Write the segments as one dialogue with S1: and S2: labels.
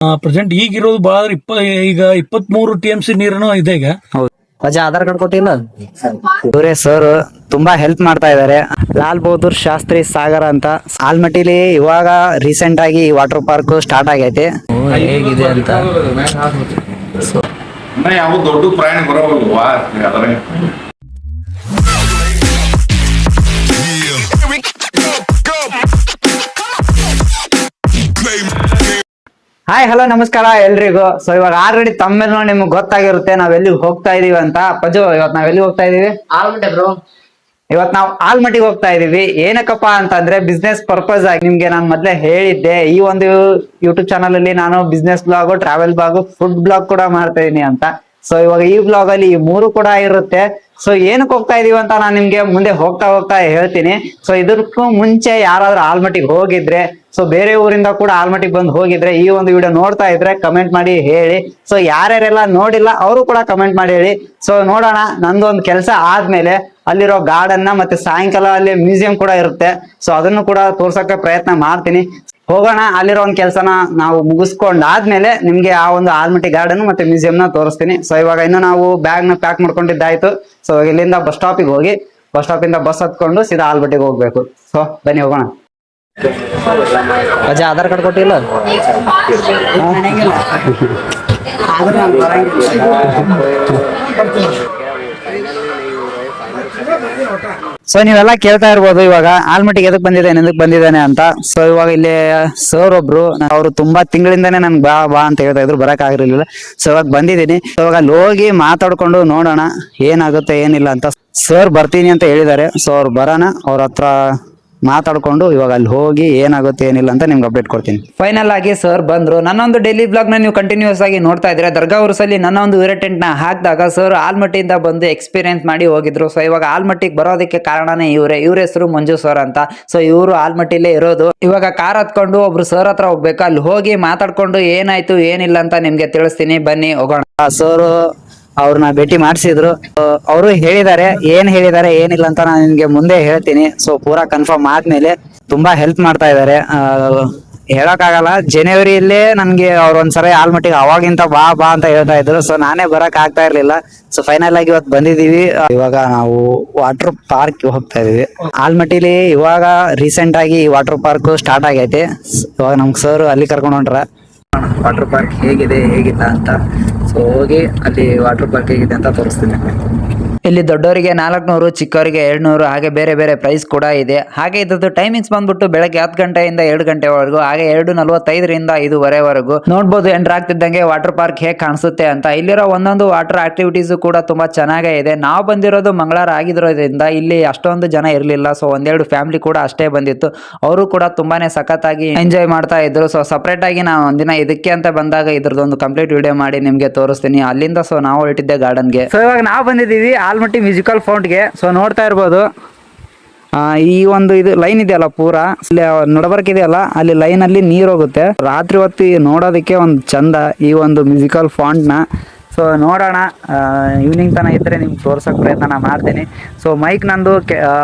S1: Present ಈಗಿರೋದು ಈಗ 23 TMC ನೀರನ್ನು ಇದೆ ಈಗ.
S2: ಅಜ್ಜ ಆಧಾರ್ ಕಾರ್ಡ್ ಕೊಟ್ಟಿಲ್ಲ. ಇವರೇ ಸರ್ ತುಂಬಾ ಹೆಲ್ಪ್ ಮಾಡ್ತಾ ಇದಾರೆ. ಲಾಲ್ ಬಹದ್ದೂರ್ ಶಾಸ್ತ್ರಿ ಸಾಗರ ಅಂತ ಆಲ್ಮಟ್ಟಿಲಿ ಇವಾಗ ರೀಸೆಂಟ್ ಆಗಿ ವಾಟರ್ ಪಾರ್ಕ್ ಸ್ಟಾರ್ಟ್ ಆಗೈತೆ. ಹೇಗಿದೆ ಅಂತ
S3: ಯಾವ ದೊಡ್ಡ ಪ್ರಯಾಣ ಬರೋಲ್ವಾ.
S2: ಹಾಯ್ ಹಲೋ ನಮಸ್ಕಾರ ಎಲ್ರಿಗೂ. ಸೊ ಇವಾಗ ಆಲ್ರೆಡಿ ತಮ್ಮೇಲೆ ನಿಮ್ಗೆ ಗೊತ್ತಾಗಿರುತ್ತೆ ನಾವ್ ಎಲ್ಲಿಗೆ ಹೋಗ್ತಾ ಇದೀವಿ ಅಂತ. ಪಜು, ಇವತ್ತು ನಾವ್ ಎಲ್ಲಿಗೆ ಹೋಗ್ತಾ ಇದೀವಿ? ಇವತ್ತು ನಾವು ಆಲ್ಮಟ್ಟಿಗೆ ಹೋಗ್ತಾ ಇದೀವಿ. ಏನಕ್ಕಪ್ಪ ಅಂತಂದ್ರೆ ಬಿಸ್ನೆಸ್ ಪರ್ಪಸ್ ಆಗಿ ನಿಮ್ಗೆ ನಾನು ಮೊದ್ಲೇ ಹೇಳಿದ್ದೆ, ಈ ಒಂದು ಯೂಟ್ಯೂಬ್ ಚಾನಲ್ ಅಲ್ಲಿ ನಾನು business blog, travel blog, food blog ಕೂಡ ಮಾಡ್ತಾ ಇದೀನಿ ಅಂತ. ಸೊ ಇವಾಗ ಈ ಬ್ಲಾಗ್ ಅಲ್ಲಿ ಈ ಮೂರು ಕೂಡ ಇರುತ್ತೆ. ಸೊ ಏನಕ್ಕೆ ಹೋಗ್ತಾ ಇದೀವಿ ಅಂತ ನಾನು ನಿಮ್ಗೆ ಮುಂದೆ ಹೋಗ್ತಾ ಹೇಳ್ತೀನಿ. ಸೊ ಇದಕ್ಕೂ ಮುಂಚೆ ಯಾರಾದ್ರೂ ಆಲ್ಮಟ್ಟಿಗೆ ಹೋಗಿದ್ರೆ, ಸೊ ಬೇರೆ ಊರಿಂದ ಕೂಡ ಆಲ್ಮಟ್ಟಿಗೆ ಬಂದು ಹೋಗಿದ್ರೆ, ಈ ಒಂದು ವಿಡಿಯೋ ನೋಡ್ತಾ ಇದ್ರೆ ಕಮೆಂಟ್ ಮಾಡಿ ಹೇಳಿ. ಸೊ ಯಾರ್ಯಾರೆಲ್ಲ ನೋಡಿಲ್ಲ ಅವರು ಕೂಡ ಕಮೆಂಟ್ ಮಾಡಿ ಹೇಳಿ. ಸೊ ನೋಡೋಣ, ನಂದೊಂದು ಕೆಲಸ ಆದ್ಮೇಲೆ ಅಲ್ಲಿರೋ ಗಾರ್ಡನ್ ಮತ್ತೆ ಸಾಯಂಕಾಲ ಅಲ್ಲಿ ಮ್ಯೂಸಿಯಂ ಕೂಡ ಇರುತ್ತೆ. ಸೊ ಅದನ್ನು ಕೂಡ ತೋರ್ಸಕ್ಕೆ ಪ್ರಯತ್ನ ಮಾಡ್ತೀನಿ. ಹೋಗೋಣ, ಅಲ್ಲಿರೋ ಒಂದು ಕೆಲಸನ ನಾವು ಮುಗಿಸ್ಕೊಂಡಾದ್ಮೇಲೆ ನಿಮ್ಗೆ ಆ ಒಂದು ಆಲ್ಮಟ್ಟಿ ಗಾರ್ಡನ್ ಮತ್ತೆ ಮ್ಯೂಸಿಯಂ ನ ತೋರಿಸ್ತೀನಿ. ಸೊ ಇವಾಗ ಇನ್ನು ನಾವು ಬ್ಯಾಗ್ ನ ಪ್ಯಾಕ್ ಮಾಡ್ಕೊಂಡಿದ್ದಾಯ್ತು. ಸೊ ಇಲ್ಲಿಂದ ಬಸ್ ಸ್ಟಾಪಿಗೆ ಹೋಗಿ, ಬಸ್ ಸ್ಟಾಪ್ ಇಂದ ಬಸ್ ಹತ್ಕೊಂಡು ಸೀದಾ ಆಲ್ಮಟ್ಟಿಗೆ ಹೋಗ್ಬೇಕು. ಸೊ ಬನ್ನಿ ಹೋಗೋಣ. ಅಜ್ಜ ಆಧಾರ್ ಕಾರ್ಡ್ ಕೊಟ್ಟಿಲ್ಲ. ಸೊ ನೀವೆಲ್ಲ ಕೇಳ್ತಾ ಇರ್ಬೋದು ಇವಾಗ ಆಲ್ಮಟ್ಟಿಗೆ ಎದಕ್ ಬಂದಿದ್ದಾನೆ ಅಂತ. ಸೊ ಇವಾಗ ಇಲ್ಲಿ ಸರ್ ಒಬ್ರು, ಅವ್ರು ತುಂಬಾ ತಿಂಗಳಿಂದಾನೇ ನನ್ಗೆ ಬಾ ಅಂತ ಹೇಳ್ತಾ ಇದ್ರು, ಬರಕ್ ಆಗಿರ್ಲಿಲ್ಲ. ಸೊ ಇವಾಗ ಬಂದಿದ್ದೀನಿ. ಇವಾಗ ಅಲ್ಲಿ ಹೋಗಿ ಮಾತಾಡ್ಕೊಂಡು ನೋಡೋಣ ಏನಾಗುತ್ತೆ ಏನಿಲ್ಲ ಅಂತ. ಸರ್ ಬರ್ತೀನಿ ಅಂತ ಹೇಳಿದ್ದಾರೆ. ಸೊ ಅವ್ರು ಬರೋಣ, ಅವ್ರ ಹತ್ರ ಮಾತಾಡ್ಕೊಂಡು ಇವಾಗ ಅಲ್ಲಿ ಹೋಗಿ ಏನಾಗುತ್ತೆ ಏನಿಲ್ಲ ಅಂತ ನಿಮ್ಗೆ ಅಪ್ಡೇಟ್ ಕೊಡ್ತೀನಿ. ಫೈನಲ್ ಆಗಿ ಸರ್ ಬಂದ್ರು. ನನ್ನೊಂದು ಡೈಲಿ ಬ್ಲಾಗ್ ನ ನೀವು ಕಂಟಿನ್ಯೂಸ್ ಆಗಿ ನೋಡ್ತಾ ಇದ್ರೆ, ದರ್ಗಾ ಉರ್ಸಲ್ಲಿ ನನ್ನ ಒಂದು ಟೆಂಟ್ ನ ಹಾಕಿದಾಗ ಸರ್ ಆಲ್ಮಟ್ಟಿಯಿಂದ ಬಂದು ಎಕ್ಸ್ಪೀರಿಯನ್ಸ್ ಮಾಡಿ ಹೋಗಿದ್ರು. ಸೊ ಇವಾಗ ಆಲ್ಮಟ್ಟಿಗೆ ಬರೋದಕ್ಕೆ ಕಾರಣನೇ ಇವ್ರ ಹೆಸರು ಮಂಜು ಸರ್ ಅಂತ. ಸೊ ಇವರು ಆಲ್ಮಟ್ಟಿಲೇ ಇರೋದು. ಇವಾಗ ಕಾರ್ ಹತ್ಕೊಂಡು ಒಬ್ರು ಸರ್ ಹತ್ರ ಹೋಗ್ಬೇಕು. ಅಲ್ಲಿ ಹೋಗಿ ಮಾತಾಡ್ಕೊಂಡು ಏನಾಯ್ತು ಏನಿಲ್ಲ ಅಂತ ನಿಮ್ಗೆ ತಿಳಿಸ್ತೀನಿ, ಬನ್ನಿ ಹೋಗೋಣ. ಸರ್ ಅವ್ರನ್ನ ಭೇಟಿ ಮಾಡಿಸಿದ್ರು. ಅವರು ಹೇಳಿದ್ದಾರೆ, ಏನಿಲ್ಲ ಅಂತ ನಾನು ನಿಮ್ಗೆ ಮುಂದೆ ಹೇಳ್ತೀನಿ. ಸೊ ಪೂರಾ ಕನ್ಫರ್ಮ್ ಆದ್ಮೇಲೆ ತುಂಬಾ ಹೆಲ್ಪ್ ಮಾಡ್ತಾ ಇದಾರೆ. ಹೇಳಕ್ಕಾಗಲ್ಲ, ಜನವರಿಯಲ್ಲೇ ನನ್ಗೆ ಅವ್ರ ಒಂದ್ಸರಿ ಆಲ್ಮಟ್ಟಿಗೆ ಅವಾಗಿಂತ ಬಾ ಅಂತ ಹೇಳ್ತಾ ಇದ್ರು. ಸೊ ನಾನೇ ಬರಕ್ ಆಗ್ತಾ ಇರ್ಲಿಲ್ಲ. ಸೊ ಫೈನಲ್ ಆಗಿ ಇವತ್ತು ಬಂದಿದೀವಿ. ಇವಾಗ ನಾವು ವಾಟರ್ ಪಾರ್ಕ್ ಹೋಗ್ತಾ ಇದೀವಿ. ಆಲ್ಮಟ್ಟಿಲಿ ಇವಾಗ ರೀಸೆಂಟ್ ಆಗಿ ವಾಟರ್ ಪಾರ್ಕ್ ಸ್ಟಾರ್ಟ್ ಆಗೈತೆ. ಇವಾಗ ನಮ್ಗೆ ಸರ್ ಅಲ್ಲಿ ಕರ್ಕೊಂಡು ಹೊಂಟ್ರ. ವಾಟರ್ ಪಾರ್ಕ್ ಹೇಗಿಲ್ಲ ಅಂತ. ಸೊ ಹೋಗಿ ಅಲ್ಲಿ ವಾಟರ್ ಪಾರ್ಕ್ ಹೇಗಿದೆ ಅಂತ ತೋರಿಸ್ತೀನಿ. ಇಲ್ಲಿ ದೊಡ್ಡವರಿಗೆ 400, ಚಿಕ್ಕವರಿಗೆ 200, ಹಾಗೆ ಬೇರೆ ಬೇರೆ ಪ್ರೈಸ್ ಕೂಡ ಇದೆ. ಹಾಗೆ ಇದ್ರದ್ದು ಟೈಮಿಂಗ್ಸ್ ಬಂದ್ಬಿಟ್ಟು ಬೆಳಗ್ಗೆ 10 ಗಂಟೆಯಿಂದ 2 ಗಂಟೆವರೆಗೂ, ಹಾಗೆ 2:45ರಿಂದ 5:30ವರೆಗೂ. ನೋಡ್ಬೋದು ಎಂಟರ್ ಆಗ್ತಿದ್ದಂಗೆ ವಾಟರ್ ಪಾರ್ಕ್ ಹೇಗೆ ಕಾಣಿಸುತ್ತೆ ಅಂತ. ಇಲ್ಲಿರೋ ಒಂದೊಂದು ವಾಟರ್ ಆಕ್ಟಿವಿಟೀಸ್ ಕೂಡ ತುಂಬಾ ಚೆನ್ನಾಗೇ ಇದೆ. ನಾವು ಬಂದಿರೋದು ಮಂಗಳವಾರ ಆಗಿರೋದ್ರಿಂದ ಇಲ್ಲಿ ಅಷ್ಟೊಂದು ಜನ ಇರಲಿಲ್ಲ. ಸೊ ಒಂದೆರಡು ಫ್ಯಾಮಿಲಿ ಕೂಡ ಅಷ್ಟೇ ಬಂದಿತ್ತು. ಅವರು ಕೂಡ ತುಂಬಾನೇ ಸಖತ್ತಾಗಿ ಎಂಜಾಯ್ ಮಾಡ್ತಾ ಇದ್ರು. ಸೊ ಸಪರೇಟ್ ಆಗಿ ನಾವು ಒಂದಿನ ಇದಕ್ಕೆ ಅಂತ ಬಂದಾಗ ಇದ್ರದ್ದೊಂದು ಕಂಪ್ಲೀಟ್ ವಿಡಿಯೋ ಮಾಡಿ ನಿಮ್ಗೆ ತೋರಿಸ್ತೀನಿ ಅಲ್ಲಿಂದ. ಸೊ ನಾವು ಹೊರಟಿದ್ದೆ ಗಾರ್ಡನ್ಗೆ. ಸೊ ಇವಾಗ ನಾವು ಬಂದಿದ್ದೀವಿ ಆಲ್ಮಟ್ಟಿ ಮ್ಯೂಸಿಕಲ್ ಫೌಂಟ್ಗೆ. ಸೊ ನೋಡ್ತಾ ಇರ್ಬೋದು, ಈ ಒಂದು ಇದು ಲೈನ್ ಇದೆಯಲ್ಲ ಪೂರಾ ಇಲ್ಲಿ ನಡಬರ್ಕ್ ಇದೆಯಲ್ಲ, ಅಲ್ಲಿ ಲೈನ್ ಅಲ್ಲಿ ನೀರು ಹೋಗುತ್ತೆ. ರಾತ್ರಿ ಹೊತ್ತು ನೋಡೋದಕ್ಕೆ ಒಂದು ಚಂದ ಈ ಒಂದು ಮ್ಯೂಸಿಕಲ್ ಫಾಂಟ್ ನ. ಸೊ ನೋಡೋಣ, ಈವ್ನಿಂಗ್ ತನಕ ಇದ್ರೆ ನಿಮ್ಗೆ ತೋರ್ಸೋಕೆ ಪ್ರಯತ್ನ ಮಾಡ್ತೀನಿ. ಸೊ ಮೈಕ್ ನಂದು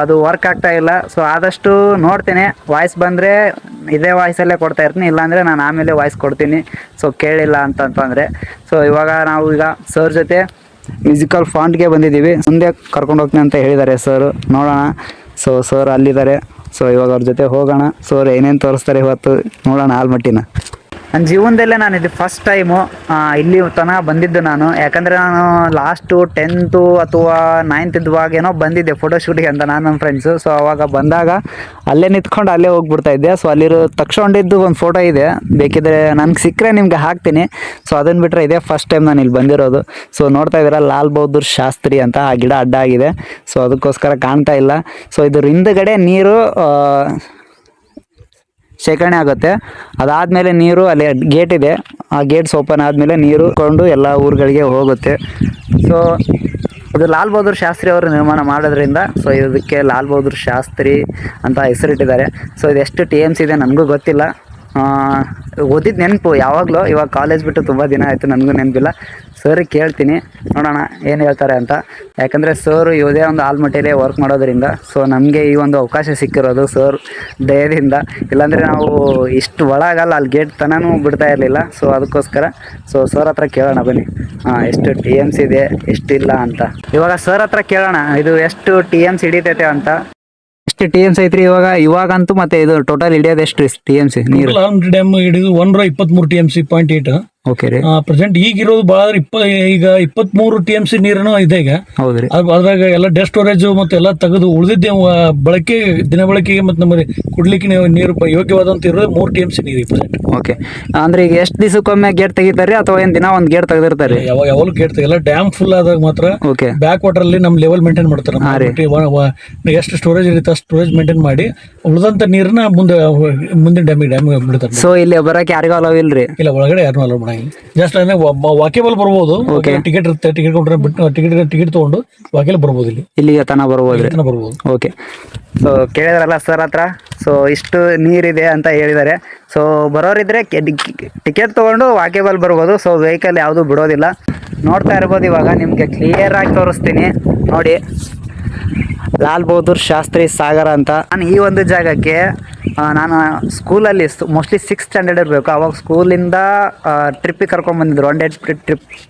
S2: ಅದು ವರ್ಕ್ ಆಗ್ತಾ ಇಲ್ಲ. ಸೊ ಆದಷ್ಟು ನೋಡ್ತೀನಿ, ವಾಯ್ಸ್ ಬಂದರೆ ಇದೇ ವಾಯ್ಸಲ್ಲೇ ಕೊಡ್ತಾ ಇರ್ತೀನಿ, ಇಲ್ಲಾಂದರೆ ನಾನು ಆಮೇಲೆ ವಾಯ್ಸ್ ಕೊಡ್ತೀನಿ. ಸೊ ಕೇಳಿಲ್ಲ ಅಂತಂದರೆ. ಸೊ ಇವಾಗ ನಾವು ಈಗ ಸರ್ ಜೊತೆ ಮ್ಯೂಸಿಕಲ್ ಫಾಂಟ್ಗೆ ಬಂದಿದ್ದೀವಿ. ಮುಂದೆ ಕರ್ಕೊಂಡು ಹೋಗ್ತೀನಿ ಅಂತ ಹೇಳಿದ್ದಾರೆ ಸರ್, ನೋಡೋಣ. So sir ಅಲ್ಲಿದ್ದಾರೆ. ಸೊ ಇವಾಗ ಅವ್ರ ಜೊತೆ ಹೋಗೋಣ. ಸರ್ ಏನೇನು ತೋರಿಸ್ತಾರೆ ಇವತ್ತು ನೋಡೋಣ ಆಲ್ಮಟ್ಟಿನ. ನನ್ನ ಜೀವನದಲ್ಲೇ ನಾನು ಇದು ಫಸ್ಟ್ ಟೈಮು ಇಲ್ಲಿ ತನಕ ಬಂದಿದ್ದು ನಾನು. ಯಾಕಂದರೆ ನಾನು ಲಾಸ್ಟು 10th ಅಥವಾ 9th ಇದ್ವಾಗೇನೋ ಬಂದಿದ್ದೆ ಫೋಟೋಶೂಟಿಗೆ ಅಂತ ನಾನು ನಮ್ಮ ಫ್ರೆಂಡ್ಸು. ಸೊ ಅವಾಗ ಬಂದಾಗ ಅಲ್ಲೇ ನಿಂತ್ಕೊಂಡು ಅಲ್ಲೇ ಹೋಗ್ಬಿಡ್ತಾ ಇದ್ದೆ. ಸೊ ಅಲ್ಲಿರೋ ತಕ್ಷಕೊಂಡಿದ್ದು ಒಂದು ಫೋಟೋ ಇದೆ, ಬೇಕಿದ್ರೆ ನನಗೆ ಸಿಕ್ಕರೆ ನಿಮ್ಗೆ ಹಾಕ್ತೀನಿ. ಸೊ ಅದನ್ನು ಬಿಟ್ಟರೆ ಇದೇ ಫಸ್ಟ್ ಟೈಮ್ ನಾನು ಇಲ್ಲಿ ಬಂದಿರೋದು. ಸೊ ನೋಡ್ತಾ ಇದ್ದೀರಾ ಲಾಲ್ ಬಹದ್ದೂರ್ ಶಾಸ್ತ್ರಿ ಅಂತ ಆ ಗಿಡ ಅಡ್ಡ ಆಗಿದೆ. ಸೊ ಅದಕ್ಕೋಸ್ಕರ ಕಾಣ್ತಾ ಇಲ್ಲ. ಸೊ ಇದ್ರ ಹಿಂದುಗಡೆ ನೀರು ಶೇಖರಣೆ ಆಗುತ್ತೆ. ಅದಾದಮೇಲೆ ನೀರು ಅಲ್ಲಿ ಗೇಟ್ ಇದೆ, ಆ ಗೇಟ್ಸ್ ಓಪನ್ ಆದಮೇಲೆ ನೀರು ಕೊಂಡು ಎಲ್ಲ ಊರುಗಳಿಗೆ ಹೋಗುತ್ತೆ. ಸೊ ಇದು ಲಾಲ್ ಬಹದ್ದೂರ್ ಶಾಸ್ತ್ರಿ ಅವರು ನಿರ್ಮಾಣ ಮಾಡೋದ್ರಿಂದ ಸೊ ಇದಕ್ಕೆ ಲಾಲ್ ಬಹದ್ದೂರ್ ಶಾಸ್ತ್ರಿ ಅಂತ ಹೆಸರಿಟ್ಟಿದ್ದಾರೆ. ಸೊ ಇದು ಎಷ್ಟು TMC ಇದೆ ನನಗೂ ಗೊತ್ತಿಲ್ಲ. ಓದಿದ ನೆನಪು ಯಾವಾಗಲೂ, ಇವಾಗ ಕಾಲೇಜ್ ಬಿಟ್ಟು ತುಂಬ ದಿನ ಆಯಿತು, ನನಗೂ ನೆನಪಿಲ್ಲ. ಸರಿಗೆ ಕೇಳ್ತೀನಿ, ನೋಡೋಣ ಏನು ಹೇಳ್ತಾರೆ ಅಂತ. ಯಾಕಂದರೆ ಸರ್ ಯಾವುದೇ ಒಂದು ಆಲ್ಮಟ್ಟಿಲೇ ವರ್ಕ್ ಮಾಡೋದ್ರಿಂದ ಸೊ ನಮಗೆ ಈ ಒಂದು ಅವಕಾಶ ಸಿಕ್ಕಿರೋದು ಸರ್ ದಯದಿಂದ. ಇಲ್ಲಾಂದರೆ ನಾವು ಇಷ್ಟು ಒಳಗಲ್ಲ, ಅಲ್ಲಿ ಗೇಟ್ ತನೂ ಬಿಡ್ತಾ ಇರಲಿಲ್ಲ. ಸೊ ಅದಕ್ಕೋಸ್ಕರ ಸರ್ ಹತ್ರ ಕೇಳೋಣ ಬನ್ನಿ, ಎಷ್ಟು TMC ಇದೆ ಎಷ್ಟಿಲ್ಲ ಅಂತ. ಇವಾಗ ಸರ್ ಹತ್ರ ಕೇಳೋಣ, ಇದು ಎಷ್ಟು TMC ಹಿಡಿತೈತೆ ಅಂತ. ಎಷ್ಟು TMC ಐತ್ರಿ ಇವಾಗಂತೂ? ಮತ್ತೆ ಇದು ಟೋಟಲ್ ಹಿಡಿಯೋದು ಎಷ್ಟು TMC ನೀರು?
S1: ಆಲ್ಮಟ್ಟಿ ಡ್ಯಾಮ್ ಹಿಡಿದು 123 TMC 0.8.
S2: ಓಕೆ ರೀ.
S1: ಪ್ರೆಸೆಂಟ್ ಈಗಿರೋದು ಈಗ 23 TMC ನೀರನ್ನು ಇದೆ ಈಗ.
S2: ಹೌದ್ರಿ.
S1: ಅದ್ರಾಗ ಎಲ್ಲ ಡೆಸ್ಟ್ ಸ್ಟೋರೇಜ್ ಮತ್ತೆ ಎಲ್ಲ ತೆಗೆದು ಉಳಿದಿದ್ದೆ ಬಳಕೆ ದಿನ ಬಳಕೆಗೆ ಮತ್ತೆ ನಮಗೆ ಕುಡ್ಲಿಕ್ಕೆ ನೀರು ಯೋಗ್ಯವಾದಂತ ಇರೋದು 3 TMC ನೀರು ಪ್ರೆಸೆಂಟ್.
S2: ಓಕೆ, ಅಂದ್ರೆ ಈಗ ಎಷ್ಟು ದಿವಸಕ್ಕೊಮ್ಮೆ ಗೇಟ್ ತೆಗಿತಾರೆ ಅಥವಾ ಏನ್ ದಿನ ಒಂದ್ ಗೇಟ್ ತೆಗೆದಿರ್ತಾರೆ?
S1: ಯಾವಾಗಲೂ ಗೇಟ್ ತೆಗಿಲ್ಲ, ಡ್ಯಾಮ್ ಫುಲ್ ಆದಾಗ ಮಾತ್ರ.
S2: ಓಕೆ.
S1: ಬ್ಯಾಕ್ ವಾಟರ್ ಅಲ್ಲಿ ನಮ್ ಲೆವೆಲ್ ಮೇಂಟೈನ್ ಮಾಡ್ತಾರೆ. ಎಷ್ಟು ಸ್ಟೋರೇಜ್ ಇರುತ್ತೆ ಅಷ್ಟು ಸ್ಟೋರೇಜ್ ಮೇಂಟೈನ್ ಮಾಡಿ ಉಳಿದಂತ ನೀರನ್ನ ಮುಂದೆ ಡ್ಯಾಮ್ ಬಿಡ್ತಾರೆ.
S2: ಸೊ ಇಲ್ಲಿ ಬರಕ್ಕೆ ಯಾರಿಗೂ ಅಲೋ ಇಲ್ರಿ?
S1: ಇಲ್ಲ, ಒಳಗಡೆ ಯಾರನ್ನೂ ಅಲೋ ಮಾಡಂಗಿಲ್ಲ. ಜಸ್ಟ್ ಅಂದ್ರೆ ವಾಕೇಬಲ್ ಬರ್ಬೋದು. ಟಿಕೆಟ್ ಇರುತ್ತೆ, ಟಿಕೆಟ್ ಕೊಂಡ್ರೆ ಬಿಟ್ಟು ಟಿಕೆಟ್ ತಗೊಂಡು ವಾಕೇಬಲ್ ಬರ್ಬೋದು. ಇಲ್ಲಿಗೆ
S2: ತನ ಬರ್ಬೋದು. ಓಕೆ, ಸೊ ಕೇಳಿದ್ರಲ್ಲ ಸರ್ ಹತ್ರ, ಸೊ ಇಷ್ಟು ನೀರಿದೆ ಅಂತ ಹೇಳಿದ್ದಾರೆ. ಸೊ ಬರೋರಿದ್ರೆ ಟಿಕೆಟ್ ತೊಗೊಂಡು ವಾಕೇಬಲ್ ಬರ್ಬೋದು. ಸೊ ವೆಹಿಕಲ್ ಯಾವುದು ಬಿಡೋದಿಲ್ಲ. ನೋಡ್ತಾ ಇರ್ಬೋದು, ಇವಾಗ ನಿಮಗೆ ಕ್ಲಿಯರ್ ಆಗಿ ತೋರಿಸ್ತೀನಿ ನೋಡಿ. ಲಾಲ್ ಬಹದ್ದೂರ್ ಶಾಸ್ತ್ರಿ ಸಾಗರ ಅಂತ. ನಾನು ಈ ಒಂದು ಜಾಗಕ್ಕೆ ನಾನು ಸ್ಕೂಲಲ್ಲಿ ಮೋಸ್ಟ್ಲಿ 6th ಸ್ಟ್ಯಾಂಡರ್ಡ್ ಇರಬೇಕು. ಅವಾಗ ಸ್ಕೂಲಿಂದ ಟ್ರಿಪ್ಪಿಗೆ ಕರ್ಕೊಂಡ್ಬಂದಿದ್ರು, 1 ಡೇ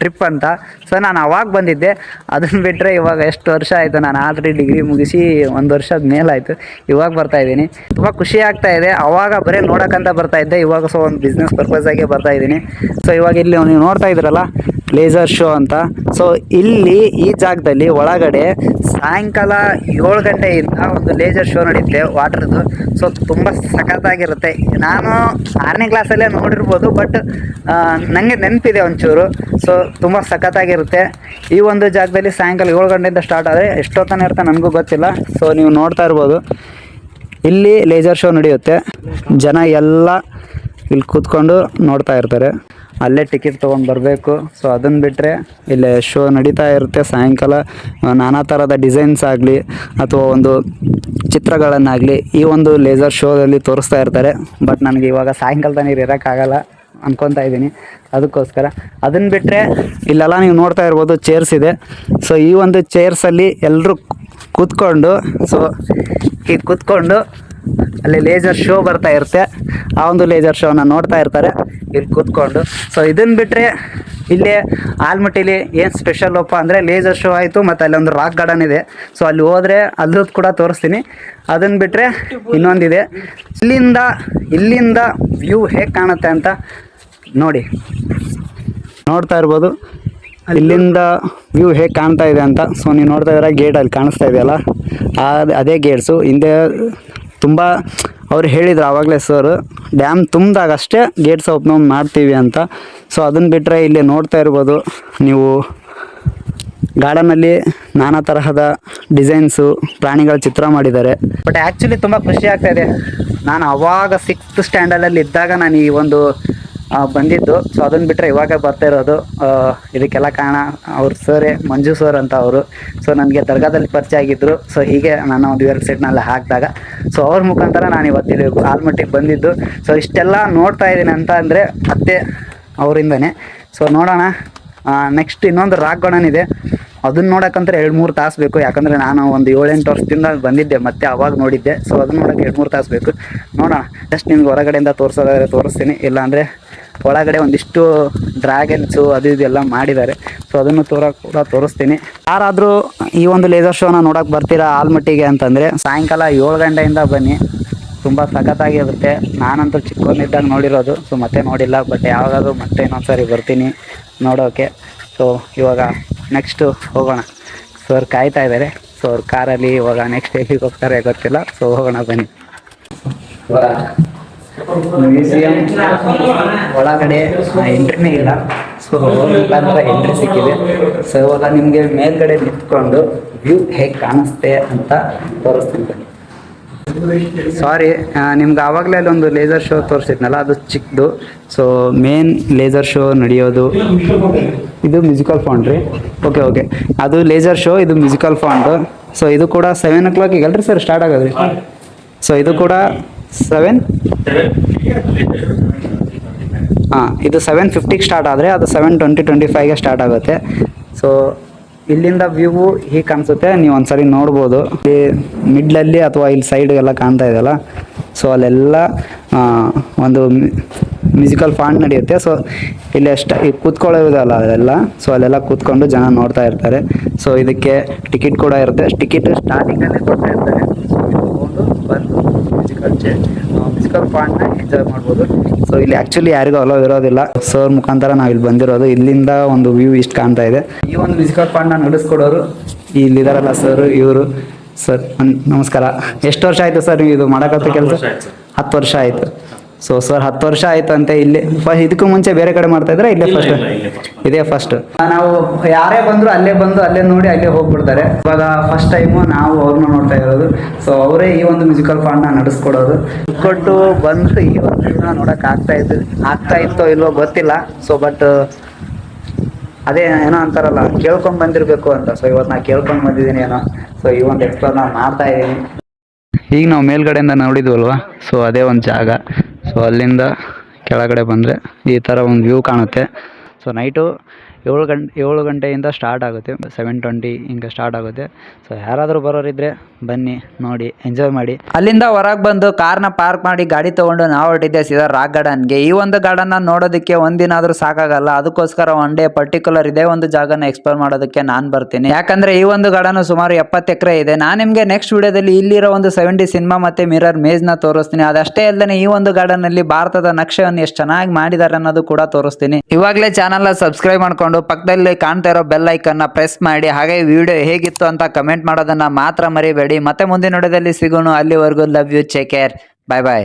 S2: ಟ್ರಿಪ್ ಅಂತ. ಸೊ ನಾನು ಅವಾಗ ಬಂದಿದ್ದೆ. ಅದನ್ನು ಬಿಟ್ಟರೆ ಇವಾಗ ಎಷ್ಟು ವರ್ಷ ಆಯಿತು, ನಾನು ಆಲ್ರೆಡಿ ಡಿಗ್ರಿ ಮುಗಿಸಿ 1 ವರ್ಷದ ಮೇಲಾಯಿತು. ಇವಾಗ ಬರ್ತಾಯಿದ್ದೀನಿ, ತುಂಬ ಖುಷಿ ಆಗ್ತಾ ಇದೆ. ಅವಾಗ ಬರೀ ನೋಡೋಕ್ಕಂತ ಬರ್ತಾಯಿದ್ದೆ, ಇವಾಗ ಸೊ ಒಂದು ಬಿಸ್ನೆಸ್ ಪರ್ಪಸಾಗೆ ಬರ್ತಾಯಿದ್ದೀನಿ. ಸೊ ಇವಾಗ ಇಲ್ಲಿ ನೀವು ನೋಡ್ತಾ ಇದ್ರಲ್ಲ ಲೇಸರ್ ಶೋ ಅಂತ. ಸೊ ಇಲ್ಲಿ ಈ ಜಾಗದಲ್ಲಿ ಒಳಗಡೆ ಸಾಯಂಕಾಲ 7 ಗಂಟೆಯಿಂದ ಒಂದು ಲೇಸರ್ ಶೋ ನಡೆಯುತ್ತೆ ವಾಟರ್ದು. ಸೊ ತುಂಬ ಸಖತ್ತಾಗಿರುತ್ತೆ. ನಾನು 6ನೇ ಕ್ಲಾಸಲ್ಲೇ ನೋಡಿರ್ಬೋದು, ಬಟ್ ನನಗೆ ನೆನಪಿದೆ ಒಂಚೂರು. ಸೊ ತುಂಬ ಸಖತ್ತಾಗಿರುತ್ತೆ. ಈ ಒಂದು ಜಾಗದಲ್ಲಿ ಸಾಯಂಕಾಲ 7 ಗಂಟೆಯಿಂದ ಸ್ಟಾರ್ಟ್ ಆದರೆ ಎಷ್ಟೊತ್ತನ ಇರುತ್ತೆ ನನಗೂ ಗೊತ್ತಿಲ್ಲ. ಸೊ ನೀವು ನೋಡ್ತಾ ಇರ್ಬೋದು, ಇಲ್ಲಿ ಲೇಸರ್ ಶೋ ನಡೆಯುತ್ತೆ. ಜನ ಎಲ್ಲ ಇಲ್ಲಿ ಕೂತ್ಕೊಂಡು ನೋಡ್ತಾ ಇರ್ತಾರೆ. ಅಲ್ಲೇ ಟಿಕೆಟ್ ತೊಗೊಂಡು ಬರಬೇಕು. ಸೊ ಅದನ್ನು ಬಿಟ್ಟರೆ ಇಲ್ಲೇ ಶೋ ನಡೀತಾ ಇರುತ್ತೆ ಸಾಯಂಕಾಲ. ನಾನಾ ಥರದ ಡಿಸೈನ್ಸ್ ಆಗಲಿ ಅಥವಾ ಒಂದು ಚಿತ್ರಗಳನ್ನಾಗಲಿ ಈ ಒಂದು ಲೇಸರ್ ಶೋದಲ್ಲಿ ತೋರಿಸ್ತಾ ಇರ್ತಾರೆ. ಬಟ್ ನನಗೆ ಇವಾಗ ಸಾಯಂಕಾಲದ ನೀರು ಇರೋಕ್ಕಾಗಲ್ಲ ಅನ್ಕೊತಾ ಇದ್ದೀನಿ, ಅದಕ್ಕೋಸ್ಕರ. ಅದನ್ನು ಬಿಟ್ಟರೆ ಇಲ್ಲೆಲ್ಲ ನೀವು ನೋಡ್ತಾ ಇರ್ಬೋದು ಚೇರ್ಸ್ ಇದೆ. ಸೊ ಈ ಒಂದು ಚೇರ್ಸಲ್ಲಿ ಎಲ್ಲರೂ ಕೂತ್ಕೊಂಡು, ಸೊ ಈಗ ಕೂತ್ಕೊಂಡು ಅಲ್ಲಿ ಲೇಸರ್ ಶೋ ಬರ್ತಾ ಇರುತ್ತೆ. ಆ ಒಂದು ಲೇಸರ್ ಶೋನ ನೋಡ್ತಾ ಇರ್ತಾರೆ ಇಲ್ಲಿ ಕೂತ್ಕೊಂಡು. ಸೊ ಇದನ್ನು ಬಿಟ್ಟರೆ ಇಲ್ಲೇ ಆಲ್ಮಟ್ಟಿಲಿ ಏನು ಸ್ಪೆಷಲ್ ಅಪ್ಪ ಅಂದರೆ ಲೇಸರ್ ಶೋ ಆಯಿತು, ಮತ್ತು ಅಲ್ಲಿ ಒಂದು ರಾಕ್ ಗಾರ್ಡನ್ ಇದೆ. ಸೊ ಅಲ್ಲಿ ಹೋದರೆ ಅಲ್ಲೂ ಕೂಡ ತೋರಿಸ್ತೀನಿ. ಅದನ್ನು ಬಿಟ್ಟರೆ ಇನ್ನೊಂದಿದೆ. ಇಲ್ಲಿಂದ ವ್ಯೂ ಹೇಗೆ ಕಾಣುತ್ತೆ ಅಂತ ನೋಡಿ, ನೋಡ್ತಾ ಇರ್ಬೋದು ಇಲ್ಲಿಂದ ವ್ಯೂ ಹೇಗೆ ಕಾಣ್ತಾ ಇದೆ ಅಂತ. ಸೊ ನೀವು ನೋಡ್ತಾ ಇದ್ದೀರಾ ಗೇಟ್ ಅಲ್ಲಿ ಕಾಣಿಸ್ತಾ ಇದೆಯಲ್ಲ, ಅದೇ ಗೇಟ್ಸು. ಹಿಂದೆ ತುಂಬ ಅವ್ರು ಹೇಳಿದ್ರು ಆವಾಗಲೇ ಸರ್, ಡ್ಯಾಮ್ ತುಂಬಿದಾಗ ಅಷ್ಟೇ ಗೇಟ್ಸ್ ಓಪನ್ ಮಾಡ್ತೀವಿ ಅಂತ. ಸೊ ಅದನ್ನು ಬಿಟ್ಟರೆ ಇಲ್ಲಿ ನೋಡ್ತಾ ಇರ್ಬೋದು ನೀವು ಗಾರ್ಡನಲ್ಲಿ ನಾನಾ ತರಹದ ಡಿಸೈನ್ಸು, ಪ್ರಾಣಿಗಳ ಚಿತ್ರ ಮಾಡಿದ್ದಾರೆ. ಬಟ್ ಆ್ಯಕ್ಚುಲಿ ತುಂಬ ಖುಷಿ ಆಗ್ತಾ ಇದೆ. ನಾನು ಅವಾಗ 6th ಸ್ಟ್ಯಾಂಡರ್ಡಲ್ಲಿ ಇದ್ದಾಗ ನಾನು ಈ ಒಂದು ಬಂದಿದ್ದು. ಸೊ ಅದನ್ನು ಬಿಟ್ಟರೆ ಇವಾಗ ಬರ್ತಾ ಇರೋದು. ಇದಕ್ಕೆಲ್ಲ ಕಾರಣ ಅವ್ರ ಸರೇ, ಮಂಜು ಸರ್ ಅಂತ ಅವರು. ಸೊ ನನಗೆ ದರ್ಗಾದಲ್ಲಿ ಪರಿಚಯ ಆಗಿದ್ದರು. ಸೊ ಹೀಗೆ ನಾನು ಒಂದು ವೆಬ್ಸೈಟ್ನಲ್ಲಿ ಹಾಕಿದಾಗ ಸೊ ಅವ್ರ ಮುಖಾಂತರ ನಾನು ಇವತ್ತಿಲ್ಲಿ ಆಲ್ಮಟ್ಟಿಗೆ ಬಂದಿದ್ದು. ಸೊ ಇಷ್ಟೆಲ್ಲ ನೋಡ್ತಾ ಇದ್ದೀನಿ ಅಂತ ಅಂದರೆ ಮತ್ತೆ ಅವರಿಂದನೇ. ಸೊ ನೋಡೋಣ. ನೆಕ್ಸ್ಟ್ ಇನ್ನೊಂದು ರಾಕ್ ಗಾರ್ಡನ್ ಇದೆ, ಅದನ್ನ ನೋಡೋಕ್ಕಂದ್ರೆ 2-3 ತಾಸು ಬೇಕು. ಯಾಕಂದರೆ ನಾನು ಒಂದು 7-8 ವರ್ಷದಿಂದ ಬಂದಿದ್ದೆ, ಮತ್ತೆ ಅವಾಗ ನೋಡಿದ್ದೆ. ಸೊ ಅದನ್ನ ನೋಡೋಕ್ಕೆ 2-3 ತಾಸು ಬೇಕು. ನೋಡೋಣ. ಜಸ್ಟ್ ನಿಮ್ಗೆ ಹೊರಗಡೆಯಿಂದ ತೋರಿಸೋದಾದ್ರೆ ತೋರಿಸ್ತೀನಿ, ಇಲ್ಲಾಂದರೆ ಒಳಗಡೆ ಒಂದಿಷ್ಟು ಡ್ರ್ಯಾಗನ್ಸು ಅದು ಇದೆಲ್ಲ ಮಾಡಿದ್ದಾರೆ. ಸೊ ಅದನ್ನು ಕೂಡ ತೋರಿಸ್ತೀನಿ. ಯಾರಾದರೂ ಈ ಒಂದು ಲೇಸರ್ ಶೋನ ನೋಡೋಕೆ ಬರ್ತೀರಾ ಆಲ್ಮಟ್ಟಿಗೆ ಅಂತಂದರೆ ಸಾಯಂಕಾಲ 7 ಗಂಟೆಯಿಂದ ಬನ್ನಿ. ತುಂಬ ಸಖತ್ತಾಗಿರುತ್ತೆ. ನಾನಂತೂ ಚಿಕ್ಕವನಿದ್ದಾಗ ನೋಡಿರೋದು, ಸೊ ಮತ್ತೆ ನೋಡಿಲ್ಲ. ಬಟ್ ಯಾವಾಗಾದರೂ ಮತ್ತೆ ಇನ್ನೊಂದು ಸಾರಿ ಬರ್ತೀನಿ ನೋಡೋಕ್ಕೆ. ಸೊ ಇವಾಗ ನೆಕ್ಸ್ಟು ಹೋಗೋಣ. ಸರ್ ಕಾಯ್ತಾ ಇದ್ದಾರೆ. ಸೊ ಅವ್ರ ಕಾರಲ್ಲಿ ಇವಾಗ ನೆಕ್ಸ್ಟ್ ಎಲ್ಲಿಗೆ ಹೋಗ್ತಾರೆ ಗೊತ್ತಿಲ್ಲ. ಸೊ ಹೋಗೋಣ ಬನ್ನಿ. ಮ್ಯೂಸಿಯಂ ಒಳಗಡೆ ಎಂಟ್ರಿನೇ ಇಲ್ಲ. ಸೊ ಮುಖಾಂತರ ಎಂಟ್ರಿ ಸಿಕ್ಕಿದೆ. ಸೊ ಇವಾಗ ನಿಮಗೆ ಮೇಲ್ಗಡೆ ನಿಂತ್ಕೊಂಡು ವ್ಯೂ ಹೇಗೆ ಕಾಣಿಸ್ತೆ ಅಂತ ತೋರಿಸ್ತೀನಿ. ಸಾರಿ, ನಿಮ್ಗೆ ಆವಾಗಲೇ ಅಲ್ಲೊಂದು ಲೇಸರ್ ಶೋ ತೋರಿಸಿದ್ನಲ್ಲ, ಅದು ಚಿಕ್ಕದು. ಸೊ ಮೇನ್ ಲೇಸರ್ ಶೋ ನಡೆಯೋದು ಇದು ಮ್ಯೂಸಿಕಲ್ ಫಾಂಡ್ ರೀ. ಓಕೆ, ಅದು ಲೇಸರ್ ಶೋ, ಇದು ಮ್ಯೂಸಿಕಲ್ ಫಾಂಡು. ಸೊ ಇದು ಕೂಡ 7 o'clock ಅಲ್ರಿ ಸರ್ ಸ್ಟಾರ್ಟ್ ಆಗೋದ್ರಿ. ಸೊ ಇದು ಕೂಡ 7 ಹಾಂ, ಇದು 7:50ಗೆ ಸ್ಟಾರ್ಟ್ ಆದರೆ ಅದು 7:20-25ಗೆ ಸ್ಟಾರ್ಟ್ ಆಗುತ್ತೆ. ಸೊ ಇಲ್ಲಿಂದ ವ್ಯೂ ಹೀಗೆ ಕಾಣಿಸುತ್ತೆ, ನೀವು ಒಂದ್ಸರಿ ನೋಡ್ಬೋದು. ಇಲ್ಲಿ ಮಿಡ್ಲಲ್ಲಿ ಅಥವಾ ಇಲ್ಲಿ ಸೈಡ್ಗೆಲ್ಲ ಕಾಣ್ತಾ ಇದೆಯಲ್ಲ, ಸೊ ಅಲ್ಲೆಲ್ಲ ಒಂದು ಮ್ಯೂಸಿಕಲ್ ಫಾಂಟ್ ನಡೆಯುತ್ತೆ. ಸೊ ಇಲ್ಲಿ ಈ ಕೂತ್ಕೊಳ್ಳೋದಲ್ಲ ಅದೆಲ್ಲ, ಸೊ ಅಲ್ಲೆಲ್ಲ ಕೂತ್ಕೊಂಡು ಜನ ನೋಡ್ತಾ ಇರ್ತಾರೆ. ಸೊ ಇದಕ್ಕೆ ಟಿಕೆಟ್ ಕೂಡ ಇರುತ್ತೆ, ಟಿಕೆಟ್ ಸ್ಟಾರ್ಟಿಂಗಲ್ಲೇ ಕೊಡ್ತಾ ಇರ್ತಾರೆ. ಸೊ ತಗೊಂಡು ಬಂದು ಮ್ಯೂಸಿಕಲ್ ಫಾಂಟ್ನ ಎಂಜಾಯ್ ಮಾಡ್ಬೋದು. ಸೊ ಇಲ್ಲಿ ಆ್ಯಕ್ಚುಲಿ ಯಾರಿಗೂ ಅಲೋ ಇರೋದಿಲ್ಲ. ಸರ್ ಮುಖಾಂತರ ನಾವು ಇಲ್ಲಿ ಬಂದಿರೋದು. ಇಲ್ಲಿಂದ ಒಂದು ವ್ಯೂ ಇಷ್ಟು ಕಾಣ್ತಾ ಇದೆ. ಈ ಒಂದು ಮ್ಯೂಸಿಕಲ್ ಫಾಂಟ್ನ ನಡೆಸ್ಕೊಡೋರು ಇಲ್ಲಿದಾರಲ್ಲ ಸರ್, ಇವರು. ಸರ್ ನಮಸ್ಕಾರ. ಎಷ್ಟು ವರ್ಷ ಆಯಿತು ಸರ್ ನೀವು ಇದು ಮಾಡೋಕತ್ತ ಕೆಲಸ? 10 ವರ್ಷ ಆಯಿತು. ಸೊ ಸರ್ 10 ವರ್ಷ ಆಯ್ತು ಅಂತ ಇಲ್ಲಿ ಇದಕ್ಕೂ ಮುಂಚೆ ಬೇರೆ ಕಡೆ ಮಾಡ್ತಾ ಇದ್ರೆ ಇಲ್ಲೇ ಫಸ್ಟ್? ಇದೇ ಫಸ್ಟ್. ನಾವು ಯಾರೇ ಬಂದ್ರು ಅಲ್ಲೇ ಬಂದು ಅಲ್ಲೇ ನೋಡಿ ಅಲ್ಲೇ ಹೋಗ್ಬಿಡ್ತಾರೆ. ಇವಾಗ ಫಸ್ಟ್ ಟೈಮು ನಾವು ಅವ್ರನ್ನ ನೋಡ್ತಾ ಇರೋದು. ಸೊ ಅವರೇ ಈ ಒಂದು ಮ್ಯೂಸಿಕಲ್ ಫಾಂಟ್ನ ನಡೆಸ್ಕೊಡೋದು. ಕೊಟ್ಟು ಬಂದು ಈ ಒಂದು ನೋಡಕ್ ಆಗ್ತಾ ಇತ್ತೋ ಇಲ್ವೋ ಗೊತ್ತಿಲ್ಲ. ಸೊ ಬಟ್ ಅದೇ ಏನೋ ಅಂತಾರಲ್ಲ, ಕೇಳ್ಕೊಂಡ್ ಬಂದಿರಬೇಕು ಅಂತ. ಸೊ ಇವತ್ತು ನಾ ಕೇಳ್ಕೊಂಡ್ ಬಂದಿದ್ದೀನಿ ಏನೋ. ಸೊ ಈ ಒಂದು ಎಕ್ಸ್ಪ್ಲೋರ್ ನಾನು ಮಾಡ್ತಾ ಇದ್ದೀನಿ. ಈಗ ನಾವು ಮೇಲ್ಗಡೆಯಿಂದ ನೋಡಿದ್ವಲ್ವಾ, ಸೊ ಅದೇ ಒಂದು ಜಾಗ. ಸೊ ಅಲ್ಲಿಂದ ಕೆಳಗಡೆ ಬಂದರೆ ಈ ಥರ ಒಂದು ವ್ಯೂ ಕಾಣುತ್ತೆ. ಸೊ ನೈಟು 7 ಗಂಟೆಯಿಂದ ಸ್ಟಾರ್ಟ್ ಆಗುತ್ತೆ, 7:20 ಹಿಂಗೆ ಸ್ಟಾರ್ಟ್ ಆಗುತ್ತೆ. ಸೊ ಯಾರಾದರೂ ಬರೋರಿದ್ರೆ ಬನ್ನಿ, ನೋಡಿ, ಎಂಜಾಯ್ ಮಾಡಿ. ಅಲ್ಲಿಂದ ಹೊರಗೆ ಬಂದು ಕಾರ್ನ ಪಾರ್ಕ್ ಮಾಡಿ ಗಾಡಿ ತೊಗೊಂಡು ನಾವು ಹೊರಟಿದ್ದೆ ಸೀದಾ ರಾಕ್ ಗಾರ್ಡನ್ಗೆ. ಈ ಒಂದು ಗಾರ್ಡನ್ನ ನೋಡೋದಕ್ಕೆ ಒಂದಿನ ಆದರೂ ಸಾಕಾಗಲ್ಲ. ಅದಕ್ಕೋಸ್ಕರ ಒನ್ ಡೇ ಪರ್ಟಿಕ್ಯುಲರ್ ಇದೇ ಒಂದು ಜಾಗನ ಎಕ್ಸ್ಪ್ಲೋರ್ ಮಾಡೋದಕ್ಕೆ ನಾನು ಬರ್ತೀನಿ. ಯಾಕಂದರೆ ಈ ಒಂದು ಗಾರ್ಡನ್ ಸುಮಾರು 70 ಎಕರೆ ಇದೆ. ನಾನು ನಿಮಗೆ ನೆಕ್ಸ್ಟ್ ವಿಡಿಯೋದಲ್ಲಿ ಇಲ್ಲಿರೋ ಒಂದು 70 ಸಿನಿಮಾ ಮತ್ತು ಮಿರರ್ ಮೇಜ್ನ ತೋರಿಸ್ತೀನಿ. ಅದಷ್ಟೇ ಅಲ್ಲದೆ ಈ ಒಂದು ಗಾರ್ಡನ್ನಲ್ಲಿ ಭಾರತದ ನಕ್ಷೆಯನ್ನು ಎಷ್ಟು ಚೆನ್ನಾಗಿ ಮಾಡಿದ್ದಾರೆ ಅನ್ನೋದು ಕೂಡ ತೋರಿಸ್ತೀನಿ. ಇವಾಗಲೇ ಚಾನಲ್ನ ಸಬ್ಸ್ಕ್ರೈಬ್ ಮಾಡ್ಕೊಂಡು ಪಕ್ಕದಲ್ಲಿ ಕಾಣ್ತಾ ಇರೋ ಬೆಲ್ ಐಕನ್ನ ಪ್ರೆಸ್ ಮಾಡಿ. ಹಾಗೆ ವಿಡಿಯೋ ಹೇಗಿತ್ತು ಅಂತ ಕಮೆಂಟ್ ಮಾಡೋದನ್ನ ಮಾತ್ರ ಮರಿಬೇಡಿ. ಮತ್ತೆ ಮುಂದಿನ ವಿಡಿಯೋದಲ್ಲಿ ಸಿಗೋಣ. ಅಲ್ಲಿವರೆಗೂ love you, take care, bye bye.